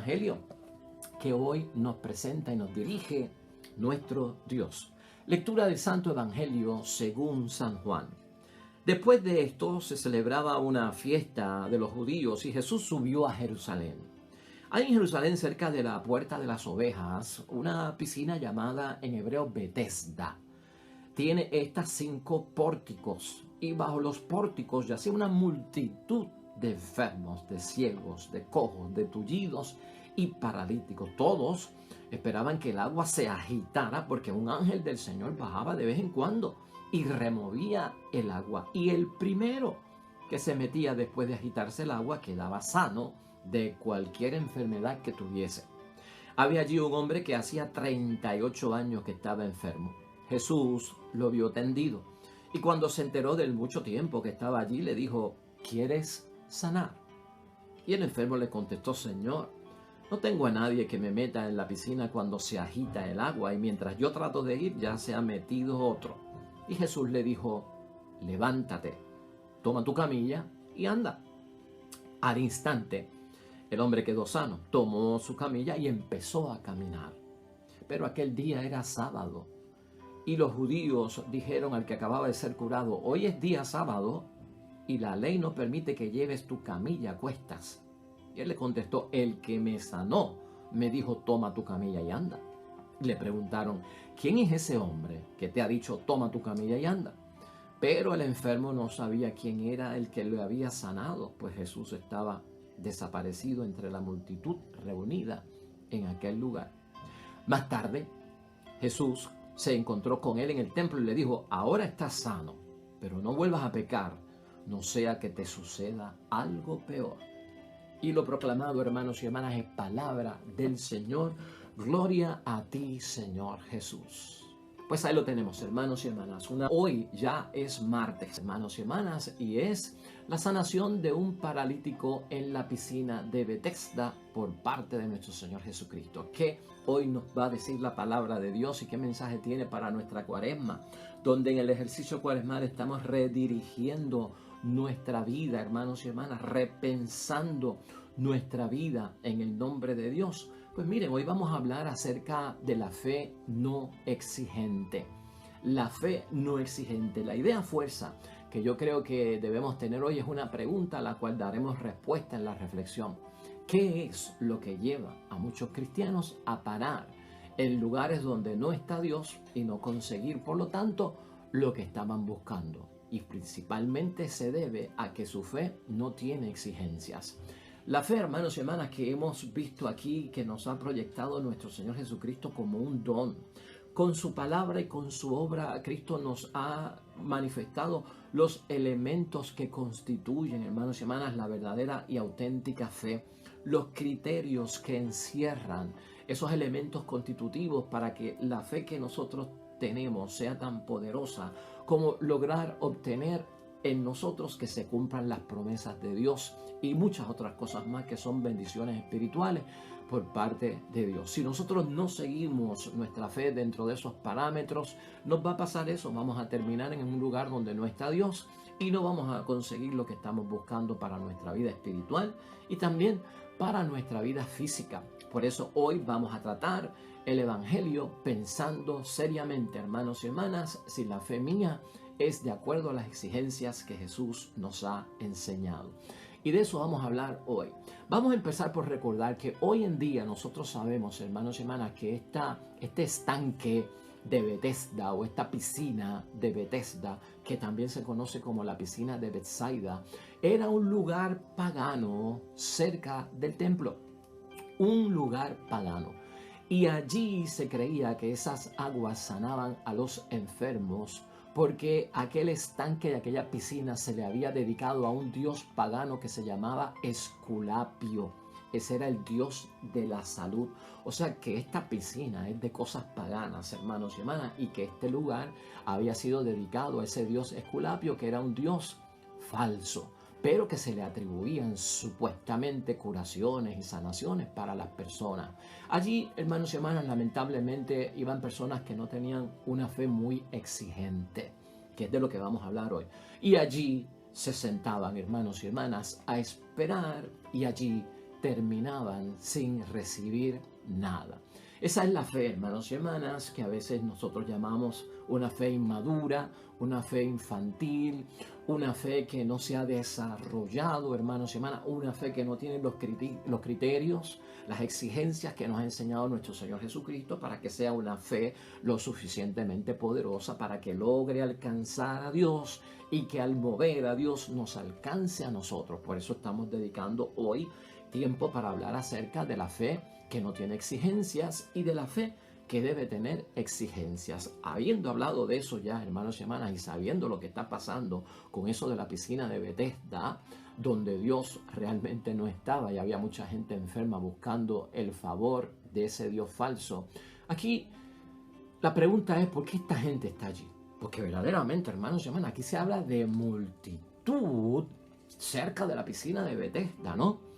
Evangelio que hoy nos presenta y nos dirige nuestro Dios. Lectura del Santo Evangelio según San Juan. Después de esto se celebraba una fiesta de los judíos y Jesús subió a Jerusalén. Hay en Jerusalén, cerca de la Puerta de las Ovejas, una piscina llamada en hebreo Betesda. Tiene estas 5 pórticos y bajo los pórticos yacía una multitud de enfermos, de ciegos, de cojos, de tullidos y paralíticos. Todos esperaban que el agua se agitara porque un ángel del Señor bajaba de vez en cuando y removía el agua. Y el primero que se metía después de agitarse el agua quedaba sano de cualquier enfermedad que tuviese. Había allí un hombre que hacía 38 años que estaba enfermo. Jesús lo vio tendido y cuando se enteró del mucho tiempo que estaba allí le dijo: ¿quieres sanar? Y el enfermo le contestó: Señor, no tengo a nadie que me meta en la piscina cuando se agita el agua y mientras yo trato de ir ya se ha metido otro. Y Jesús le dijo: levántate, toma tu camilla y anda. Al instante el hombre quedó sano, tomó su camilla y empezó a caminar. Pero aquel día era sábado y los judíos dijeron al que acababa de ser curado: hoy es día sábado y la ley no permite que lleves tu camilla a cuestas. Y él le contestó: el que me sanó me dijo, toma tu camilla y anda. Y le preguntaron: ¿quién es ese hombre que te ha dicho, toma tu camilla y anda? Pero el enfermo no sabía quién era el que le había sanado, pues Jesús estaba desaparecido entre la multitud reunida en aquel lugar. Más tarde, Jesús se encontró con él en el templo y le dijo: ahora estás sano, pero no vuelvas a pecar, no sea que te suceda algo peor. Y lo proclamado, hermanos y hermanas, es palabra del Señor. Gloria a ti, Señor Jesús. Pues ahí lo tenemos, hermanos y hermanas. Hoy ya es martes, hermanos y hermanas, y es la sanación de un paralítico en la piscina de Betesda por parte de nuestro Señor Jesucristo. ¿Qué hoy nos va a decir la palabra de Dios y qué mensaje tiene para nuestra cuaresma? Donde en el ejercicio cuaresmal estamos redirigiendo nuestra vida, hermanos y hermanas, repensando nuestra vida en el nombre de Dios. Pues miren, hoy vamos a hablar acerca de la fe no exigente. La fe no exigente. La idea fuerza que yo creo que debemos tener hoy es una pregunta a la cual daremos respuesta en la reflexión. ¿Qué es lo que lleva a muchos cristianos a parar en lugares donde no está Dios y no conseguir, por lo tanto, lo que estaban buscando? Y principalmente se debe a que su fe no tiene exigencias. La fe, hermanos y hermanas, que hemos visto aquí, que nos ha proyectado nuestro Señor Jesucristo como un don. Con su palabra y con su obra, Cristo nos ha manifestado los elementos que constituyen, hermanos y hermanas, la verdadera y auténtica fe. Los criterios que encierran esos elementos constitutivos para que la fe que nosotros tenemos sea tan poderosa como lograr obtener en nosotros que se cumplan las promesas de Dios y muchas otras cosas más que son bendiciones espirituales por parte de Dios. Si nosotros no seguimos nuestra fe dentro de esos parámetros, nos va a pasar eso. Vamos a terminar en un lugar donde no está Dios y no vamos a conseguir lo que estamos buscando para nuestra vida espiritual y también para nuestra vida física. Por eso hoy vamos a tratar el Evangelio pensando seriamente, hermanos y hermanas, si la fe mía es de acuerdo a las exigencias que Jesús nos ha enseñado. Y de eso vamos a hablar hoy. Vamos a empezar por recordar que hoy en día nosotros sabemos, hermanos y hermanas, que este estanque de Betesda o esta piscina de Betesda, que también se conoce como la piscina de Betsaida, era un lugar pagano cerca del templo. Un lugar pagano. Y allí se creía que esas aguas sanaban a los enfermos porque aquel estanque de aquella piscina se le había dedicado a un dios pagano que se llamaba Esculapio. Ese era el dios de la salud. O sea que esta piscina es de cosas paganas, hermanos y hermanas, y que este lugar había sido dedicado a ese dios Esculapio, que era un dios falso, pero que se le atribuían supuestamente curaciones y sanaciones para las personas. Allí, hermanos y hermanas, lamentablemente iban personas que no tenían una fe muy exigente, que es de lo que vamos a hablar hoy. Y allí se sentaban, hermanos y hermanas, a esperar, y allí terminaban sin recibir nada. Esa es la fe, hermanos y hermanas, que a veces nosotros llamamos una fe inmadura, una fe infantil, una fe que no se ha desarrollado, hermanos y hermanas, una fe que no tiene los criterios, las exigencias que nos ha enseñado nuestro Señor Jesucristo para que sea una fe lo suficientemente poderosa para que logre alcanzar a Dios y que al mover a Dios nos alcance a nosotros. Por eso estamos dedicando hoy tiempo para hablar acerca de la fe que no tiene exigencias y de la fe que debe tener exigencias. Habiendo hablado de eso ya, hermanos y hermanas, y sabiendo lo que está pasando con eso de la piscina de Bethesda, donde Dios realmente no estaba y había mucha gente enferma buscando el favor de ese Dios falso, aquí la pregunta es, ¿por qué esta gente está allí? Porque verdaderamente, hermanos y hermanas, aquí se habla de multitud cerca de la piscina de Bethesda, ¿no?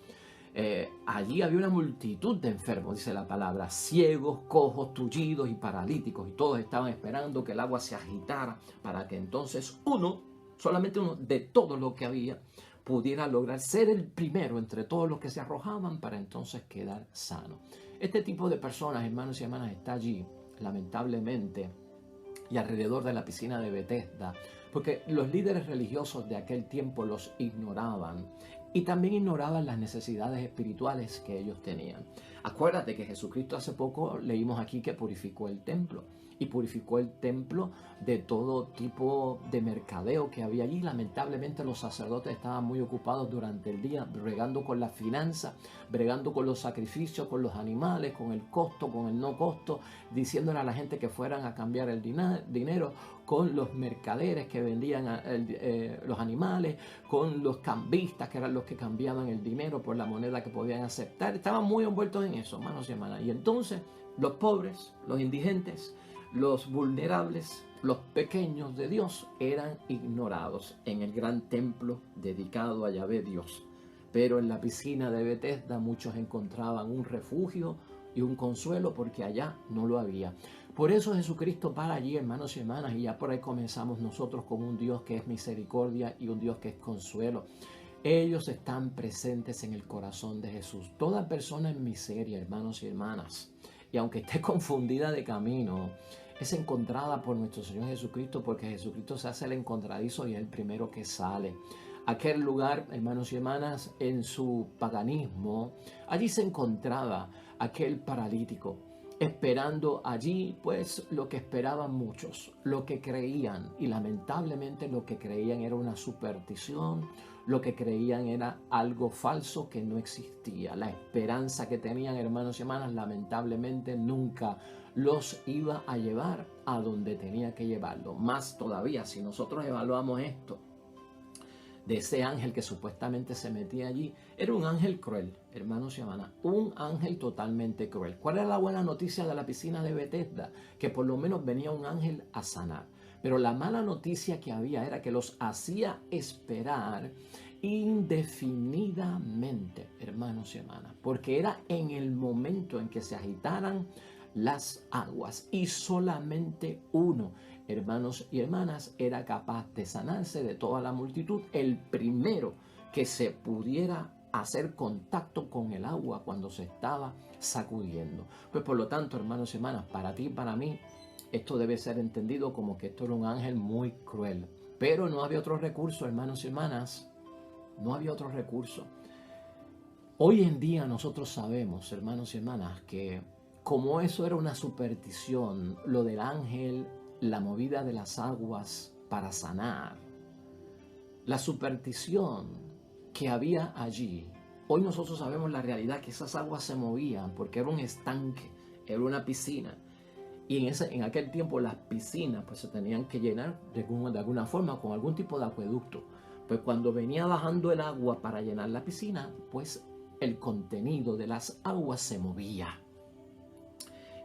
Allí había una multitud de enfermos, dice la palabra, ciegos, cojos, tullidos y paralíticos, y todos estaban esperando que el agua se agitara para que entonces solamente uno de todos los que había, pudiera lograr ser el primero entre todos los que se arrojaban para entonces quedar sano. Este tipo de personas, hermanos y hermanas, está allí, lamentablemente, y alrededor de la piscina de Bethesda, porque los líderes religiosos de aquel tiempo los ignoraban y también ignoraban las necesidades espirituales que ellos tenían. Acuérdate que Jesucristo hace poco leímos aquí que purificó el templo y purificó el templo de todo tipo de mercadeo que había allí. Lamentablemente los sacerdotes estaban muy ocupados durante el día, bregando con las finanzas, bregando con los sacrificios, con los animales, con el costo, con el no costo, diciéndole a la gente que fueran a cambiar el dinero, con los mercaderes que vendían los animales, con los cambistas que eran los que cambiaban el dinero por la moneda que podían aceptar. Estaban muy envueltos en eso, hermanos y hermanas. Y entonces los pobres, los indigentes, los vulnerables, los pequeños de Dios eran ignorados en el gran templo dedicado a Yahvé Dios. Pero en la piscina de Bethesda muchos encontraban un refugio y un consuelo porque allá no lo había. Por eso Jesucristo para allí, hermanos y hermanas, y ya por ahí comenzamos nosotros con un Dios que es misericordia y un Dios que es consuelo. Ellos están presentes en el corazón de Jesús. Toda persona en miseria, hermanos y hermanas, y aunque esté confundida de camino, es encontrada por nuestro Señor Jesucristo, porque Jesucristo se hace el encontradizo y es el primero que sale. Aquel lugar, hermanos y hermanas, en su paganismo, allí se encontraba aquel paralítico, esperando allí pues lo que esperaban muchos, lo que creían, y lamentablemente lo que creían era una superstición, lo que creían era algo falso que no existía. La esperanza que tenían, hermanos y hermanas, lamentablemente nunca los iba a llevar a donde tenía que llevarlo. Más todavía, si nosotros evaluamos esto de ese ángel que supuestamente se metía allí, era un ángel cruel, hermanos y hermanas, un ángel totalmente cruel. ¿Cuál era la buena noticia de la piscina de Bethesda? Que por lo menos venía un ángel a sanar. Pero la mala noticia que había era que los hacía esperar indefinidamente, hermanos y hermanas, porque era en el momento en que se agitaran las aguas y solamente uno, hermanos y hermanas, era capaz de sanarse de toda la multitud, el primero que se pudiera hacer contacto con el agua cuando se estaba sacudiendo. Pues por lo tanto, hermanos y hermanas, para ti y para mí, esto debe ser entendido como que esto era un ángel muy cruel. Pero no había otro recurso, hermanos y hermanas, no había otro recurso. Hoy en día nosotros sabemos, hermanos y hermanas, que como eso era una superstición, lo del ángel, la movida de las aguas para sanar, la superstición que había allí, hoy nosotros sabemos la realidad que esas aguas se movían porque era un estanque, era una piscina. Y en aquel tiempo las piscinas pues se tenían que llenar de alguna forma con algún tipo de acueducto. Pues cuando venía bajando el agua para llenar la piscina, pues el contenido de las aguas se movía.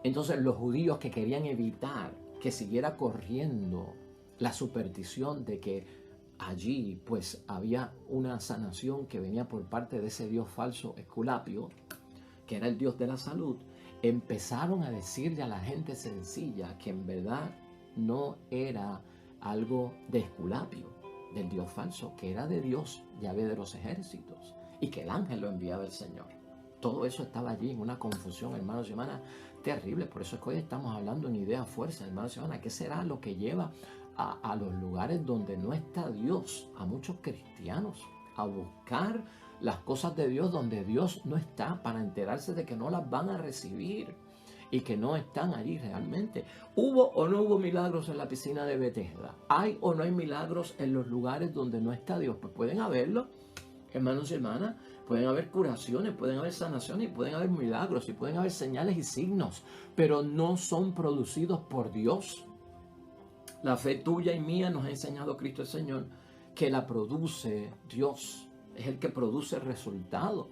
Entonces los judíos que querían evitar que siguiera corriendo la superstición de que allí pues había una sanación que venía por parte de ese dios falso Esculapio, que era el dios de la salud, empezaron a decirle a la gente sencilla que en verdad no era algo de Esculapio, del dios falso, que era de Dios, Yahvé de los ejércitos, y que el ángel lo enviaba el Señor. Todo eso estaba allí en una confusión, hermanos y hermanas, terrible. Por eso es que hoy estamos hablando en idea fuerza, hermanos y hermanas. ¿Qué será lo que lleva a los lugares donde no está Dios, a muchos cristianos, a buscar las cosas de Dios donde Dios no está, para enterarse de que no las van a recibir y que no están allí realmente? ¿Hubo o no hubo milagros en la piscina de Bethesda? ¿Hay o no hay milagros en los lugares donde no está Dios? Pues pueden haberlo, hermanos y hermanas. Pueden haber curaciones, pueden haber sanaciones, y pueden haber milagros, y pueden haber señales y signos, pero no son producidos por Dios. La fe tuya y mía nos ha enseñado Cristo el Señor que la produce Dios. Es el que produce el resultado.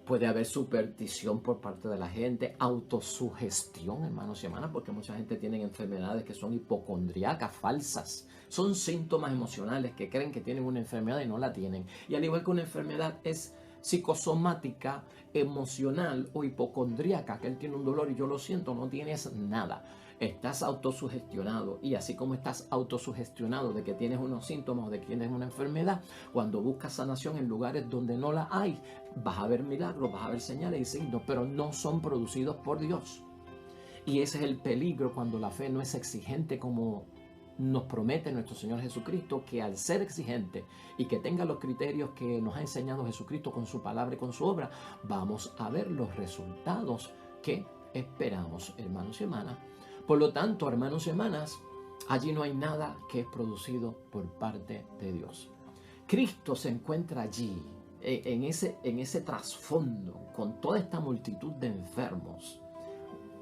Puede haber superstición por parte de la gente, autosugestión, hermanos y hermanas, porque mucha gente tiene enfermedades que son hipocondriacas, falsas. Son síntomas emocionales que creen que tienen una enfermedad y no la tienen. Y al igual que una enfermedad es psicosomática, emocional o hipocondríaca, que él tiene un dolor y yo lo siento, no tienes nada. Estás autosugestionado, y así como estás autosugestionado de que tienes unos síntomas o de que tienes una enfermedad, cuando buscas sanación en lugares donde no la hay, vas a ver milagros, vas a ver señales y signos, pero no son producidos por Dios. Y ese es el peligro cuando la fe no es exigente como nos promete nuestro Señor Jesucristo, que al ser exigente y que tenga los criterios que nos ha enseñado Jesucristo con su palabra y con su obra, vamos a ver los resultados que esperamos, hermanos y hermanas. Por lo tanto, hermanos y hermanas, allí no hay nada que es producido por parte de Dios. Cristo se encuentra allí, en ese trasfondo, con toda esta multitud de enfermos,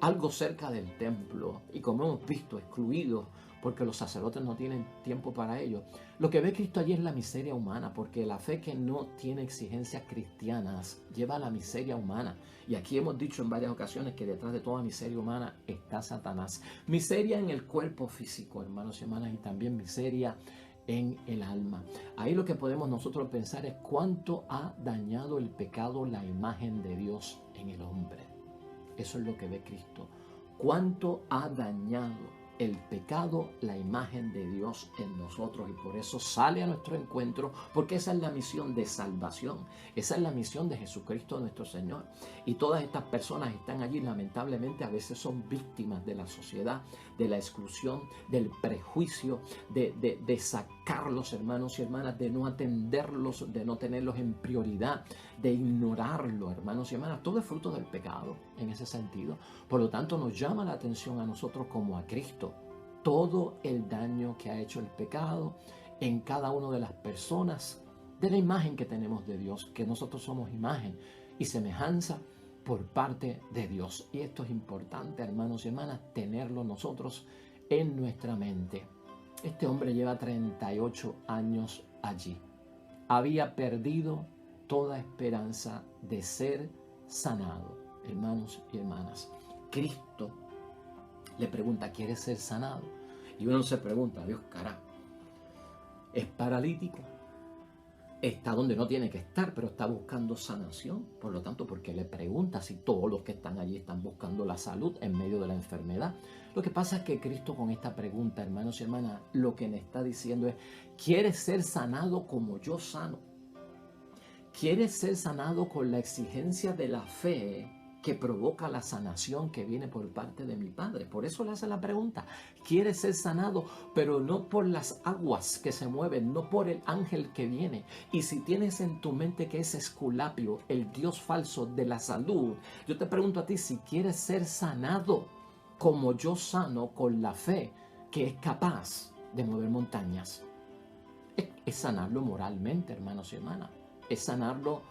algo cerca del templo, y como hemos visto, excluidos porque los sacerdotes no tienen tiempo para ello. Lo que ve Cristo allí es la miseria humana, porque la fe que no tiene exigencias cristianas lleva a la miseria humana. Y aquí hemos dicho en varias ocasiones que detrás de toda miseria humana está Satanás. Miseria en el cuerpo físico, hermanos y hermanas, y también miseria en el alma. Ahí lo que podemos nosotros pensar es cuánto ha dañado el pecado la imagen de Dios en el hombre. Eso es lo que ve Cristo. Cuánto ha dañado el pecado la imagen de Dios en nosotros, y por eso sale a nuestro encuentro, porque esa es la misión de salvación, esa es la misión de Jesucristo nuestro Señor. Y todas estas personas están allí, lamentablemente a veces son víctimas de la sociedad, de la exclusión, del prejuicio, de sacarlos, hermanos y hermanas, de no atenderlos, de no tenerlos en prioridad, de ignorarlo, hermanos y hermanas. Todo es fruto del pecado en ese sentido. Por lo tanto, nos llama la atención a nosotros como a Cristo todo el daño que ha hecho el pecado en cada una de las personas, de la imagen que tenemos de Dios, que nosotros somos imagen y semejanza por parte de Dios. Y esto es importante, hermanos y hermanas, tenerlo nosotros en nuestra mente. Este hombre lleva 38 años allí. Había perdido toda esperanza de ser sanado, hermanos y hermanas. Cristo le pregunta, ¿quieres ser sanado? Y uno se pregunta, Dios, cara, es paralítico, está donde no tiene que estar, pero está buscando sanación. Por lo tanto, ¿por qué le pregunta si todos los que están allí están buscando la salud en medio de la enfermedad? Lo que pasa es que Cristo, con esta pregunta, hermanos y hermanas, lo que le está diciendo es, ¿quieres ser sanado como yo sano? ¿Quieres ser sanado con la exigencia de la fe que provoca la sanación que viene por parte de mi Padre? Por eso le hace la pregunta. ¿Quieres ser sanado? Pero no por las aguas que se mueven, no por el ángel que viene. Y si tienes en tu mente que es Esculapio, el dios falso de la salud, yo te pregunto a ti si quieres ser sanado como yo sano, con la fe que es capaz de mover montañas. Es sanarlo moralmente, hermanos y hermanas. Es sanarlo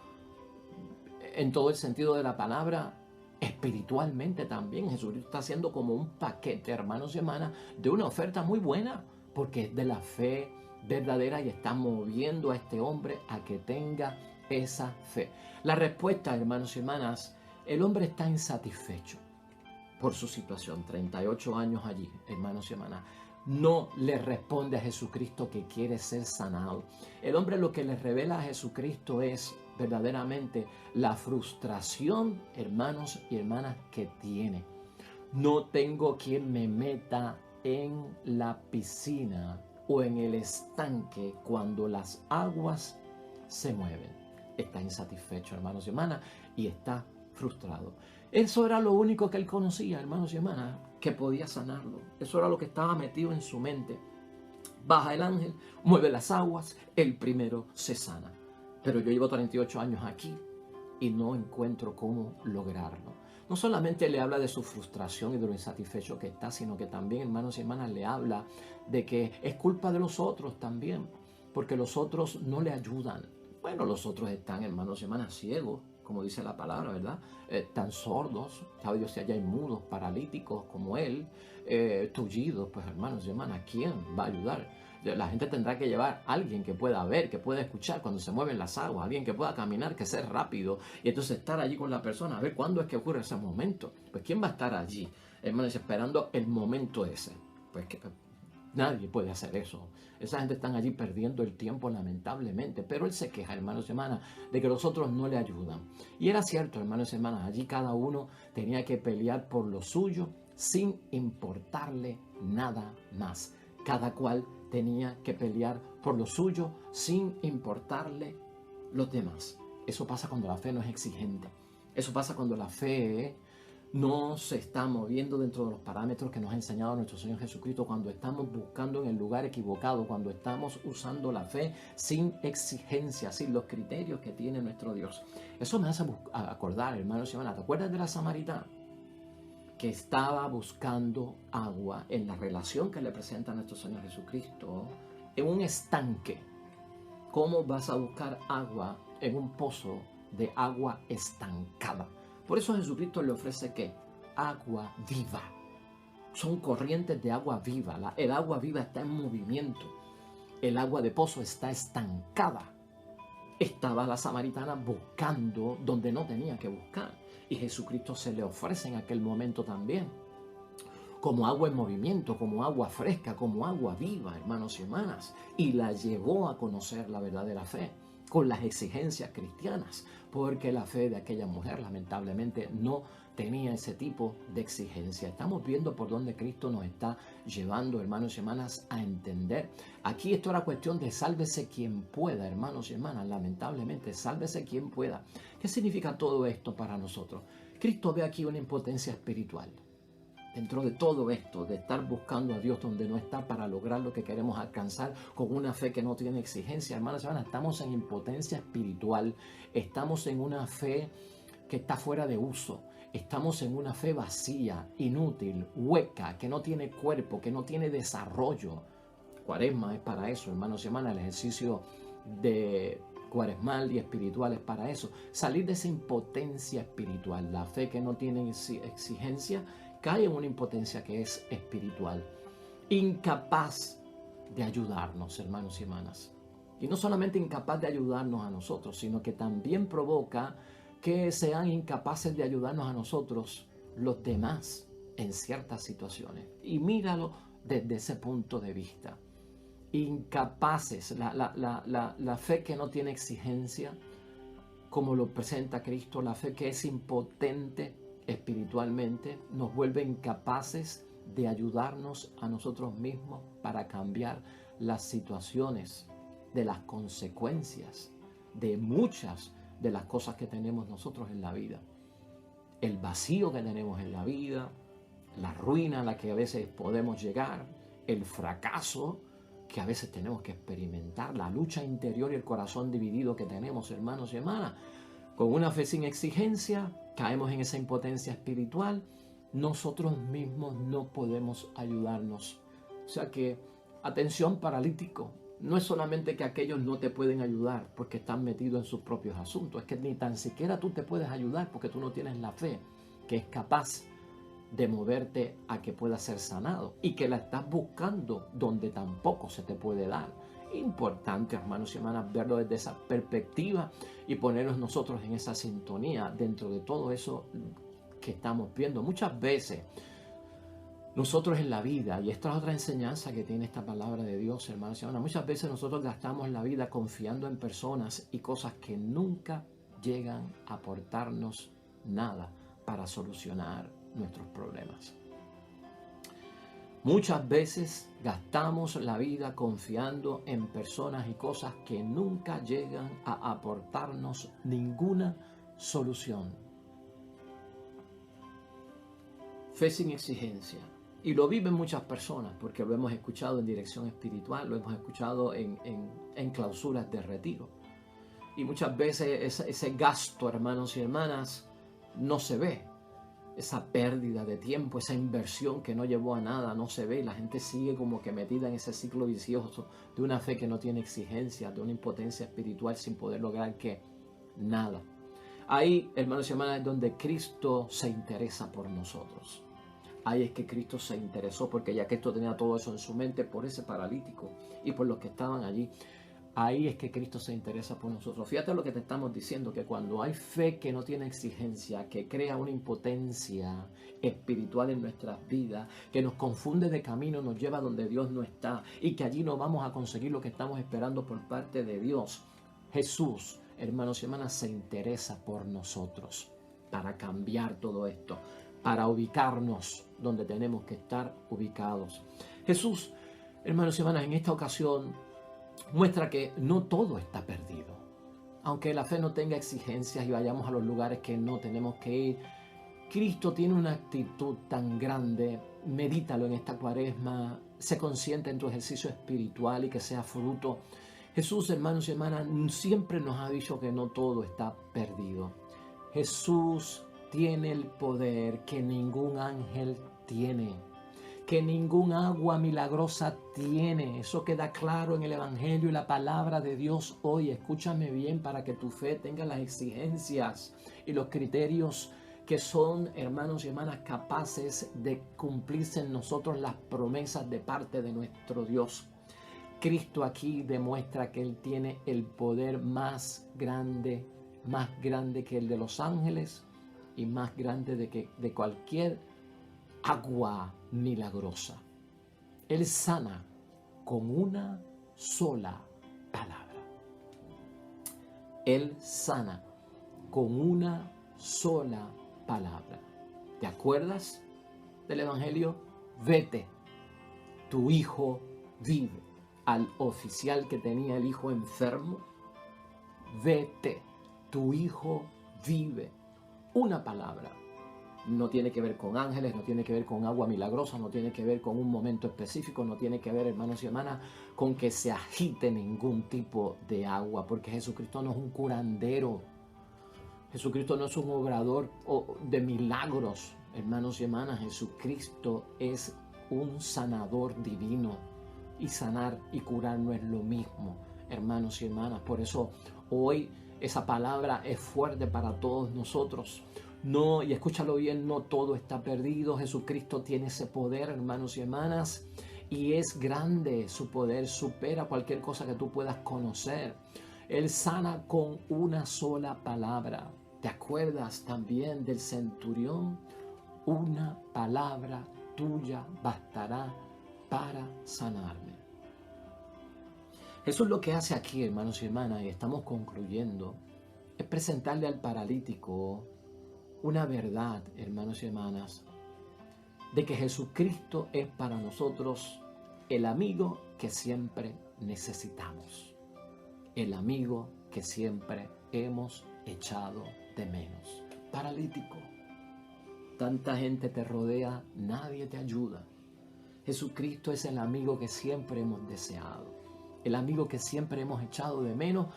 en todo el sentido de la palabra, espiritualmente también. Jesucristo está haciendo como un paquete, hermanos y hermanas, de una oferta muy buena, porque es de la fe verdadera y está moviendo a este hombre a que tenga esa fe. La respuesta, hermanos y hermanas, el hombre está insatisfecho por su situación, 38 años allí, hermanos y hermanas. No le responde a Jesucristo que quiere ser sanado. El hombre lo que le revela a Jesucristo es verdaderamente la frustración, hermanos y hermanas, que tiene. No tengo quien me meta en la piscina o en el estanque cuando las aguas se mueven. Está insatisfecho, hermanos y hermanas, y está frustrado. Eso era lo único que él conocía, hermanos y hermanas, que podía sanarlo. Eso era lo que estaba metido en su mente. Baja el ángel, mueve las aguas, el primero se sana. Pero yo llevo 38 años aquí y no encuentro cómo lograrlo. No solamente le habla de su frustración y de lo insatisfecho que está, sino que también, hermanos y hermanas, le habla de que es culpa de los otros también, porque los otros no le ayudan. Bueno, los otros están, hermanos y hermanas, ciegos, como dice la palabra, ¿verdad? Tan sordos, sabe Dios si allá hay mudos, paralíticos como él, tullidos, pues hermanos y hermanas, ¿quién va a ayudar? La gente tendrá que llevar a alguien que pueda ver, que pueda escuchar cuando se mueven las aguas, alguien que pueda caminar, que sea rápido, y entonces estar allí con la persona, a ver cuándo es que ocurre ese momento. Pues ¿quién va a estar allí, hermanos, esperando el momento ese? Pues que nadie puede hacer eso. Esa gente está allí perdiendo el tiempo lamentablemente, pero él se queja, hermanos y hermanas, de que los otros no le ayudan. Y era cierto, hermanos y hermanas, allí cada uno tenía que pelear por lo suyo sin importarle nada más. Cada cual tenía que pelear por lo suyo sin importarle los demás. Eso pasa cuando la fe no es exigente. Eso pasa cuando la fe no se está moviendo dentro de los parámetros que nos ha enseñado nuestro Señor Jesucristo, cuando estamos buscando en el lugar equivocado, cuando estamos usando la fe sin exigencia, sin los criterios que tiene nuestro Dios. Eso me hace acordar, hermanos y hermanas, ¿te acuerdas de la samaritana que estaba buscando agua en la relación que le presenta a nuestro Señor Jesucristo en un estanque? ¿Cómo vas a buscar agua en un pozo de agua estancada? Por eso Jesucristo le ofrece ¿qué? Agua viva. Son corrientes de agua viva. El agua viva está en movimiento. El agua de pozo está estancada. Estaba la samaritana buscando donde no tenía que buscar. Y Jesucristo se le ofrece en aquel momento también. Como agua en movimiento, como agua fresca, como agua viva, hermanos y hermanas. Y la llevó a conocer la verdadera fe, con las exigencias cristianas, porque la fe de aquella mujer lamentablemente no tenía ese tipo de exigencia. Estamos viendo por dónde Cristo nos está llevando, hermanos y hermanas, a entender. Aquí esto era cuestión de sálvese quien pueda, hermanos y hermanas, lamentablemente, sálvese quien pueda. ¿Qué significa todo esto para nosotros? Cristo ve aquí una impotencia espiritual. Dentro de todo esto, de estar buscando a Dios donde no está para lograr lo que queremos alcanzar con una fe que no tiene exigencia, hermanos y hermanas, estamos en impotencia espiritual, estamos en una fe que está fuera de uso, estamos en una fe vacía, inútil, hueca, que no tiene cuerpo, que no tiene desarrollo. Cuaresma es para eso, hermanos y hermanas, el ejercicio de cuaresmal y espiritual es para eso. Salir de esa impotencia espiritual, la fe que no tiene exigencia, cae en una impotencia que es espiritual, incapaz de ayudarnos, hermanos y hermanas. Y no solamente incapaz de ayudarnos a nosotros, sino que también provoca que sean incapaces de ayudarnos a nosotros los demás en ciertas situaciones. Y míralo desde ese punto de vista. Incapaces, la fe que no tiene exigencia, como lo presenta Cristo, la fe que es impotente espiritualmente, nos vuelve incapaces de ayudarnos a nosotros mismos para cambiar las situaciones, de las consecuencias de muchas de las cosas que tenemos nosotros en la vida. El vacío que tenemos en la vida, la ruina a la que a veces podemos llegar, el fracaso que a veces tenemos que experimentar, la lucha interior y el corazón dividido que tenemos, hermanos y hermanas. Con una fe sin exigencia, caemos en esa impotencia espiritual, nosotros mismos no podemos ayudarnos. O sea que, atención paralítico, no es solamente que aquellos no te pueden ayudar porque están metidos en sus propios asuntos, es que ni tan siquiera tú te puedes ayudar porque tú no tienes la fe que es capaz de moverte a que puedas ser sanado y que la estás buscando donde tampoco se te puede dar. Importante, hermanos y hermanas, verlo desde esa perspectiva y ponernos nosotros en esa sintonía dentro de todo eso que estamos viendo. Muchas veces nosotros en la vida, y esta es otra enseñanza que tiene esta palabra de Dios, hermanos y hermanas, muchas veces nosotros gastamos la vida confiando en personas y cosas que nunca llegan a aportarnos nada para solucionar nuestros problemas. Muchas veces gastamos la vida confiando en personas y cosas que nunca llegan a aportarnos ninguna solución. fe sin exigencia. Y lo viven muchas personas porque lo hemos escuchado en dirección espiritual, lo hemos escuchado en clausuras de retiro. Y muchas veces ese gasto, hermanos y hermanas, no se ve. Esa pérdida de tiempo, esa inversión que no llevó a nada, no se ve. La gente sigue como que metida en ese ciclo vicioso de una fe que no tiene exigencia, de una impotencia espiritual sin poder lograr que nada. Ahí, hermanos y hermanas, es donde Cristo se interesa por nosotros. Ahí es que Cristo se interesó, porque ya que Cristo tenía todo eso en su mente por ese paralítico y por los que estaban allí. Ahí es que Cristo se interesa por nosotros. Fíjate lo que te estamos diciendo, que cuando hay fe que no tiene exigencia, que crea una impotencia espiritual en nuestras vidas, que nos confunde de camino, nos lleva donde Dios no está y que allí no vamos a conseguir lo que estamos esperando por parte de Dios. Jesús, hermanos y hermanas, se interesa por nosotros para cambiar todo esto, para ubicarnos donde tenemos que estar ubicados. Jesús, hermanos y hermanas, en esta ocasión muestra que no todo está perdido. Aunque la fe no tenga exigencias y vayamos a los lugares que no tenemos que ir, Cristo tiene una actitud tan grande. Medítalo en esta cuaresma, sé consciente en tu ejercicio espiritual y que sea fruto. Jesús, hermanos y hermanas, siempre nos ha dicho que no todo está perdido. Jesús tiene el poder que ningún ángel tiene, que ningún agua milagrosa tiene. Eso queda claro en el Evangelio y la palabra de Dios hoy. Escúchame bien para que tu fe tenga las exigencias y los criterios que son, hermanos y hermanas, capaces de cumplirse en nosotros las promesas de parte de nuestro Dios. Cristo aquí demuestra que Él tiene el poder más grande que el de los ángeles y más grande de cualquier agua milagrosa. Él sana con una sola palabra. Él sana con una sola palabra. ¿Te acuerdas del Evangelio? Vete, tu hijo vive. Al oficial que tenía el hijo enfermo, vete, tu hijo vive. Una palabra. No tiene que ver con ángeles, no tiene que ver con agua milagrosa, no tiene que ver con un momento específico, no tiene que ver, hermanos y hermanas, con que se agite ningún tipo de agua, porque Jesucristo no es un curandero. Jesucristo no es un obrador de milagros, hermanos y hermanas. Jesucristo es un sanador divino. Y sanar y curar no es lo mismo, hermanos y hermanas. Por eso hoy esa palabra es fuerte para todos nosotros. No, y escúchalo bien, no todo está perdido. Jesucristo tiene ese poder, hermanos y hermanas, y es grande su poder, supera cualquier cosa que tú puedas conocer. Él sana con una sola palabra. ¿Te acuerdas también del centurión? Una palabra tuya bastará para sanarme. Jesús lo que hace aquí, hermanos y hermanas, y estamos concluyendo, es presentarle al paralítico una verdad, hermanos y hermanas, de que Jesucristo es para nosotros el amigo que siempre necesitamos, el amigo que siempre hemos echado de menos. Paralítico, tanta gente te rodea, nadie te ayuda. Jesucristo es el amigo que siempre hemos deseado, el amigo que siempre hemos echado de menos,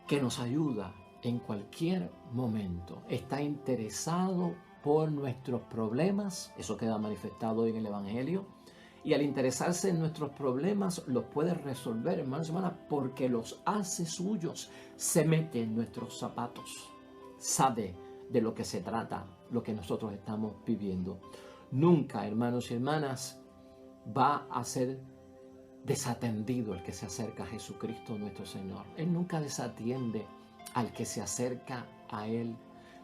que nos ayuda en cualquier momento. Está interesado por nuestros problemas, eso queda manifestado en el Evangelio, y al interesarse en nuestros problemas los puede resolver, hermanos y hermanas, porque los hace suyos, se mete en nuestros zapatos, sabe de lo que se trata, lo que nosotros estamos viviendo. Nunca, hermanos y hermanas, va a ser desatendido el que se acerca a Jesucristo nuestro Señor. Él nunca desatiende al que se acerca a Él.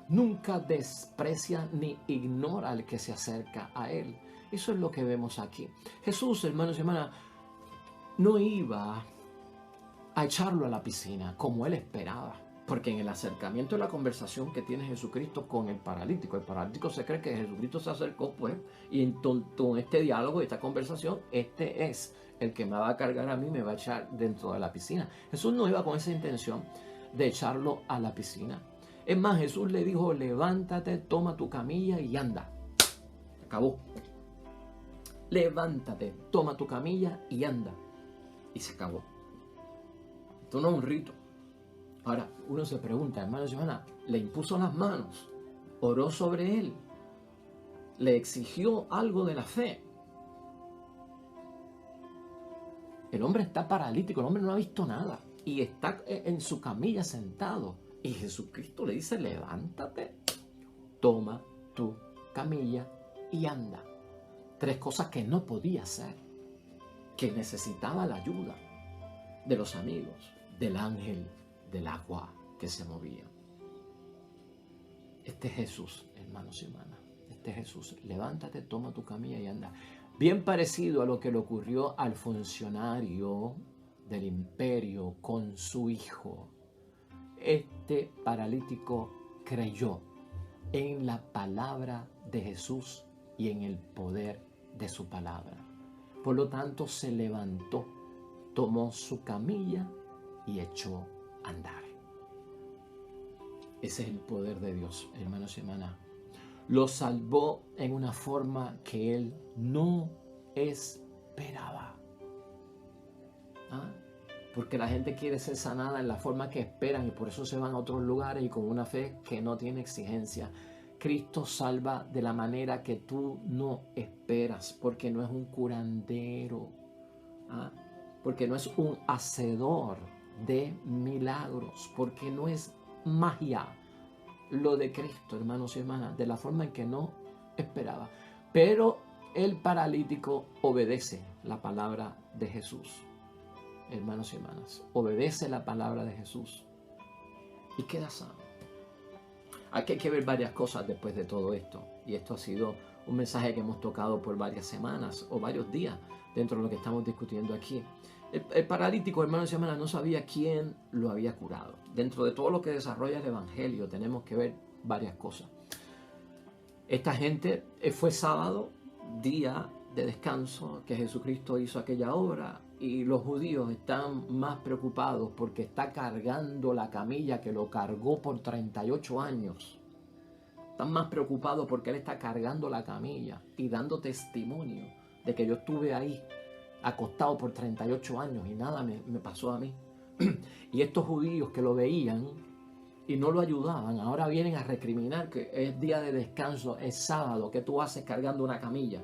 Nunca desprecia ni ignora al que se acerca a Él. Eso es lo que vemos aquí. Jesús, hermanos y hermanas, no iba a echarlo a la piscina como Él esperaba. Porque en el acercamiento de la conversación que tiene Jesucristo con el paralítico se cree que Jesucristo se acercó, pues, y en este diálogo, esta conversación, este es el que me va a cargar a mí, me va a echar dentro de la piscina. Jesús no iba con esa intención de echarlo a la piscina. Es más, Jesús le dijo, levántate, toma tu camilla y anda. acabó. Levántate, toma tu camilla y anda. Y se acabó. Esto no es un rito. Ahora, uno se pregunta, hermanos y hermanas, le impuso las manos, oró sobre él, le exigió algo de la fe. El hombre está paralítico, el hombre no ha visto nada y está en su camilla sentado. Y Jesucristo le dice, levántate, toma tu camilla y anda. 3 cosas que no podía hacer, que necesitaba la ayuda de los amigos, del ángel, del agua que se movía. Este es Jesús, hermanos y hermanas. Este es Jesús. Levántate, toma tu camilla y anda. Bien parecido a lo que le ocurrió al funcionario del imperio con su hijo. Este paralítico creyó en la palabra de Jesús y en el poder de su palabra. Por lo tanto, se levantó, tomó su camilla y echó a andar. Ese es el poder de Dios, hermanos y hermanas. Lo salvó en una forma que él no esperaba. ¿Ah? Porque la gente quiere ser sanada en la forma que esperan y por eso se van a otros lugares y con una fe que no tiene exigencia. Cristo salva de la manera que tú no esperas, porque no es un curandero, ¿ah? Porque no es un hacedor de milagros, porque no es magia lo de Cristo, hermanos y hermanas, de la forma en que no esperaba. Pero el paralítico obedece la palabra de Jesús, hermanos y hermanas, obedece la palabra de Jesús y queda sano. Aquí hay que ver varias cosas después de todo esto, y esto ha sido un mensaje que hemos tocado por varias semanas o varios días dentro de lo que estamos discutiendo aquí. El paralítico, hermanos y hermanas, no sabía quién lo había curado. Dentro de todo lo que desarrolla el Evangelio tenemos que ver varias cosas. Esta gente, fue sábado, día de descanso, que Jesucristo hizo aquella obra, y los judíos están más preocupados porque está cargando la camilla que lo cargó por 38 años. Están más preocupados porque él está cargando la camilla y dando testimonio de que yo estuve ahí acostado por 38 años y nada me pasó a mí. Y estos judíos que lo veían y no lo ayudaban, ahora vienen a recriminar que es día de descanso, es sábado, que tú haces cargando una camilla.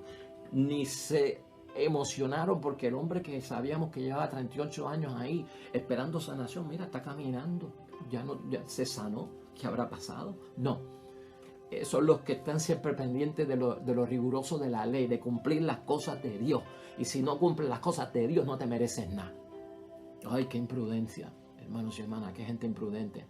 Ni se emocionaron porque el hombre que sabíamos que llevaba 38 años ahí esperando sanación, mira, está caminando, ya se sanó, ¿qué habrá pasado? No. Son los que están siempre pendientes de lo riguroso de la ley, de cumplir las cosas de Dios. Y si no cumples las cosas de Dios, no te mereces nada. Ay, qué imprudencia, hermanos y hermanas, qué gente imprudente.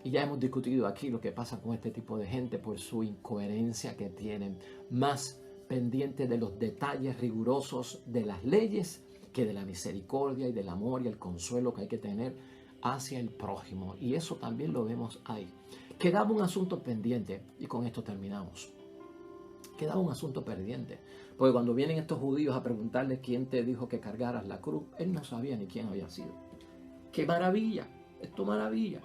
Y ya hemos discutido aquí lo que pasa con este tipo de gente por su incoherencia que tienen, más pendiente de los detalles rigurosos de las leyes que de la misericordia y del amor y el consuelo que hay que tener hacia el prójimo. Y eso también lo vemos ahí. Quedaba un asunto pendiente, y con esto terminamos. Quedaba un asunto pendiente, porque cuando vienen estos judíos a preguntarle quién te dijo que cargaras la cruz, él no sabía ni quién había sido. ¡Qué maravilla! ¡Esto maravilla!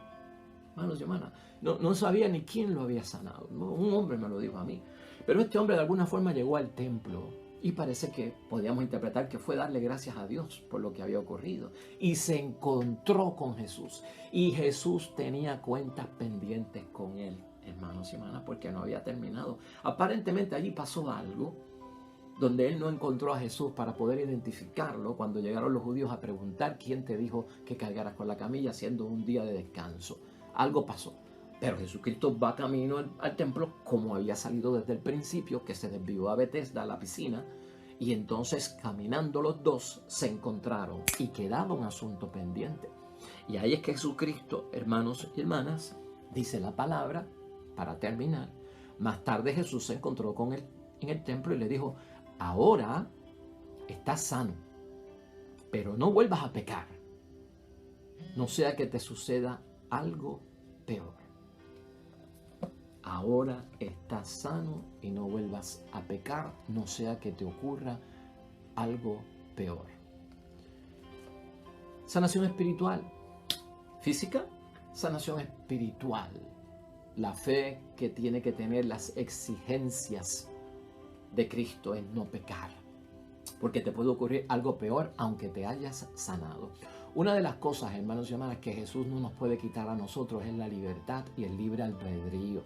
Hermanos y hermanas, no sabía ni quién lo había sanado. Un hombre me lo dijo a mí. Pero este hombre de alguna forma llegó al templo y parece que podíamos interpretar que fue darle gracias a Dios por lo que había ocurrido. Y se encontró con Jesús. Y Jesús tenía cuentas pendientes con él, hermanos y hermanas, porque no había terminado. Aparentemente allí pasó algo donde él no encontró a Jesús para poder identificarlo cuando llegaron los judíos a preguntar quién te dijo que cargaras con la camilla siendo un día de descanso. Algo pasó. Pero Jesucristo va camino al templo como había salido desde el principio, que se desvió a Betesda, a la piscina, y entonces caminando los dos se encontraron y quedaba un asunto pendiente. Y ahí es que Jesucristo, hermanos y hermanas, dice la palabra, para terminar, más tarde Jesús se encontró con él en el templo y le dijo, ahora estás sano, pero no vuelvas a pecar, no sea que te suceda algo peor. Ahora estás sano y no vuelvas a pecar, no sea que te ocurra algo peor. Sanación espiritual. Física, sanación espiritual. La fe que tiene que tener las exigencias de Cristo es no pecar, porque te puede ocurrir algo peor aunque te hayas sanado. Una de las cosas, hermanos y hermanas, que Jesús no nos puede quitar a nosotros es la libertad y el libre albedrío.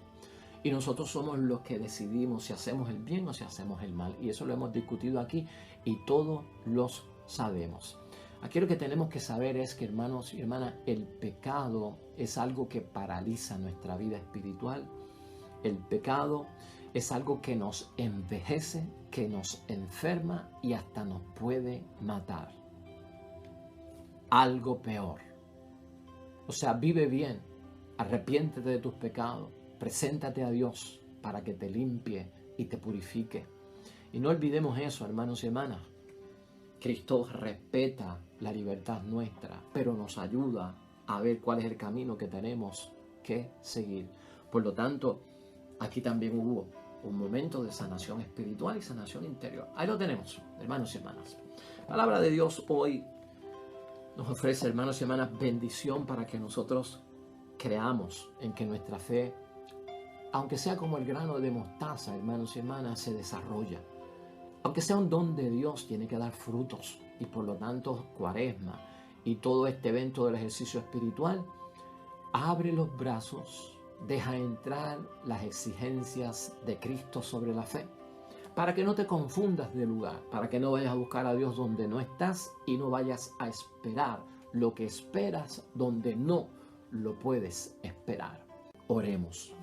Y nosotros somos los que decidimos si hacemos el bien o si hacemos el mal. Y eso lo hemos discutido aquí y todos los sabemos. Aquí lo que tenemos que saber es que, hermanos y hermanas, el pecado es algo que paraliza nuestra vida espiritual. El pecado es algo que nos envejece, que nos enferma y hasta nos puede matar. Algo peor. O sea, vive bien, arrepiéntete de tus pecados, preséntate a Dios para que te limpie y te purifique. Y no olvidemos eso, hermanos y hermanas. Cristo respeta la libertad nuestra, pero nos ayuda a ver cuál es el camino que tenemos que seguir. Por lo tanto, aquí también hubo un momento de sanación espiritual y sanación interior. Ahí lo tenemos, hermanos y hermanas. La palabra de Dios hoy nos ofrece, hermanos y hermanas, bendición para que nosotros creamos en que nuestra fe, aunque sea como el grano de mostaza, hermanos y hermanas, se desarrolla. Aunque sea un don de Dios, tiene que dar frutos. Y por lo tanto, Cuaresma y todo este evento del ejercicio espiritual, abre los brazos, deja entrar las exigencias de Cristo sobre la fe, para que no te confundas de lugar, para que no vayas a buscar a Dios donde no estás y no vayas a esperar lo que esperas donde no lo puedes esperar. Oremos.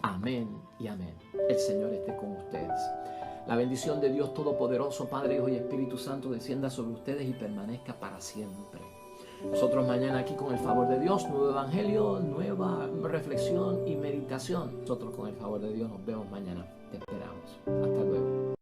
Amén y amén. El Señor esté con ustedes. La bendición de Dios Todopoderoso, Padre, Hijo y Espíritu Santo, descienda sobre ustedes y permanezca para siempre. Nosotros mañana aquí con el favor de Dios, nuevo evangelio, nueva reflexión y meditación. Nosotros con el favor de Dios nos vemos mañana. Te esperamos. Hasta luego.